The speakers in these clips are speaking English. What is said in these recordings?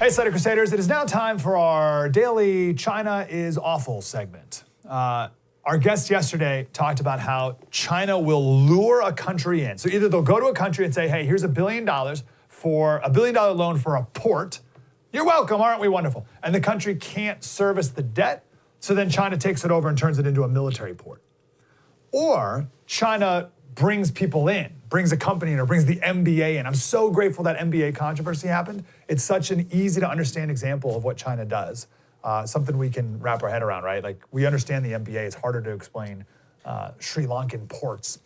Hey, Slater Crusaders, it is now time for our daily China is awful segment. Our guest yesterday talked about how China will lure a country in. So either they'll go to a country and say, hey, here's $1 billion for a $1 billion loan for a port. You're welcome, aren't we wonderful? And the country can't service the debt, so then China takes it over and turns it into a military port. Or China brings people in, brings a company in, or brings the MBA in. I'm so grateful that MBA controversy happened. It's such an easy to understand example of what China does. Something we can wrap our head around, right? Like, we understand the MBA. It's harder to explain Sri Lankan ports.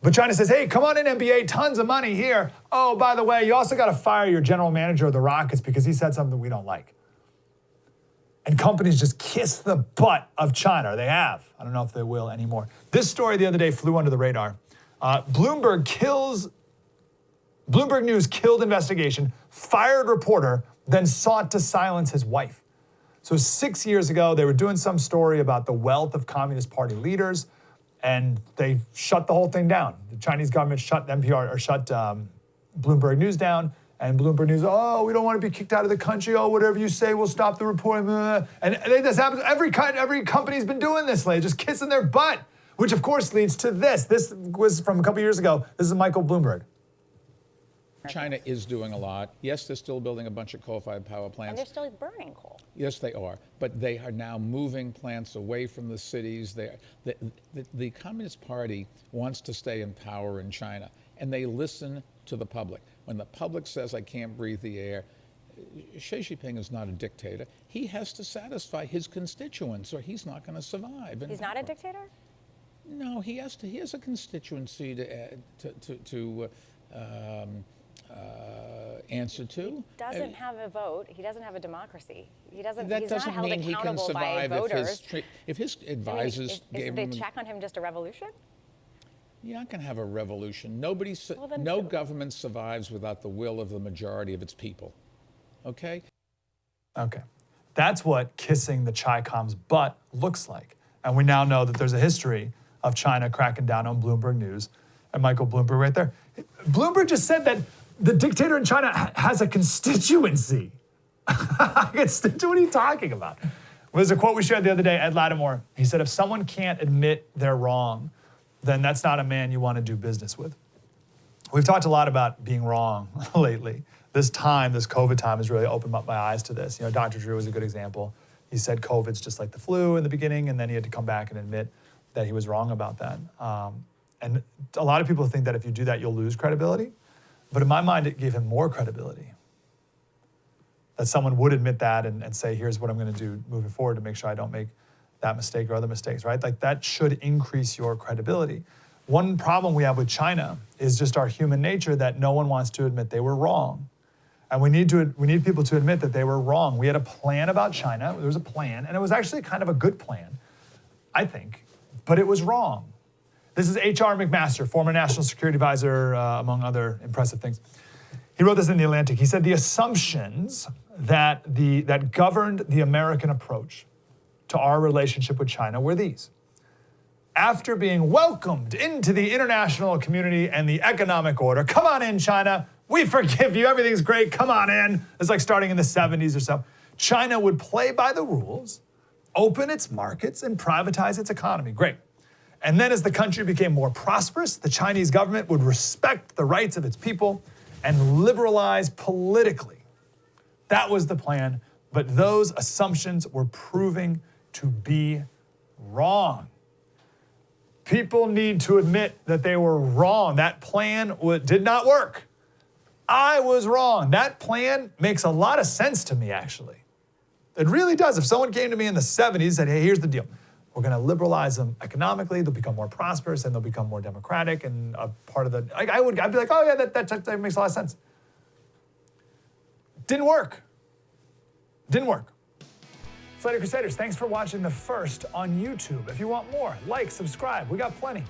But China says, hey, come on in, MBA, tons of money here. Oh, by the way, you also got to fire your general manager of the Rockets because he said something we don't like. And companies just kiss the butt of China. They have. I don't know if they will anymore. This story the other day flew under the radar. Bloomberg News killed investigation, fired reporter, then sought to silence his wife. So 6 years ago, they were doing some story about the wealth of Communist Party leaders, and they shut the whole thing down. The Chinese government shut NPR or shut Bloomberg News down, and Bloomberg News, oh, we don't want to be kicked out of the country. Oh, whatever you say, we'll stop the reporting. And this happens. Every company's been doing this lately, just kissing their butt. Which, of course, leads to this. This was from a couple years ago. This is Michael Bloomberg. China is doing a lot. Yes, they're still building a bunch of coal-fired power plants. And they're still burning coal. Yes, they are. But they are now moving plants away from the cities. The Communist Party wants to stay in power in China, and they listen to the public. When the public says, I can't breathe the air, Xi Jinping is not a dictator. He has to satisfy his constituents, or he's not going to survive. He's not a dictator? No, he has to. He has a constituency to answer to. He doesn't have a vote. He doesn't have a democracy. He doesn't. That he's doesn't not held mean he can accountable by survive voters. if his advisors gave him. Is the check on him just a revolution? You're not going to have a revolution. Well, no government survives without the will of the majority of its people. Okay. Okay, that's what kissing the Chi-Com's butt looks like, and we now know that there's a history of China cracking down on Bloomberg News, and Michael Bloomberg right there. Bloomberg just said that the dictator in China has a constituency. What are you talking about? Well, there's a quote we shared the other day, Ed Lattimore. He said, if someone can't admit they're wrong, then that's not a man you want to do business with. We've talked a lot about being wrong lately. This COVID time has really opened up my eyes to this. You know, Dr. Drew was a good example. He said COVID's just like the flu in the beginning, and then he had to come back and admit that he was wrong about that. And a lot of people think that if you do that, you'll lose credibility. But in my mind, it gave him more credibility. That someone would admit that and say, here's what I'm going to do moving forward to make sure I don't make that mistake or other mistakes, right? Like, that should increase your credibility. One problem we have with China is just our human nature that no one wants to admit they were wrong. And we need people to admit that they were wrong. We had a plan about China. There was a plan, and it was actually kind of a good plan, I think, but it was wrong. This is H.R. McMaster, former National Security Advisor, among other impressive things. He wrote this in The Atlantic. He said, the assumptions that governed the American approach to our relationship with China were these. After being welcomed into the international community and the economic order, come on in, China, we forgive you, everything's great, come on in. It's like starting in the 70s or so. China would play by the rules, open its markets, and privatize its economy. Great. And then as the country became more prosperous, the Chinese government would respect the rights of its people and liberalize politically. That was the plan, but those assumptions were proving to be wrong. People need to admit that they were wrong. That plan did not work. I was wrong. That plan makes a lot of sense to me, actually. It really does. If someone came to me in the 70s and said, hey, here's the deal. We're going to liberalize them economically. They'll become more prosperous and they'll become more democratic and a part of the, I'd be like, oh yeah, that makes a lot of sense. Didn't work. Didn't work. Slater Crusaders, thanks for watching the first on YouTube. If you want more, like, subscribe. We got plenty.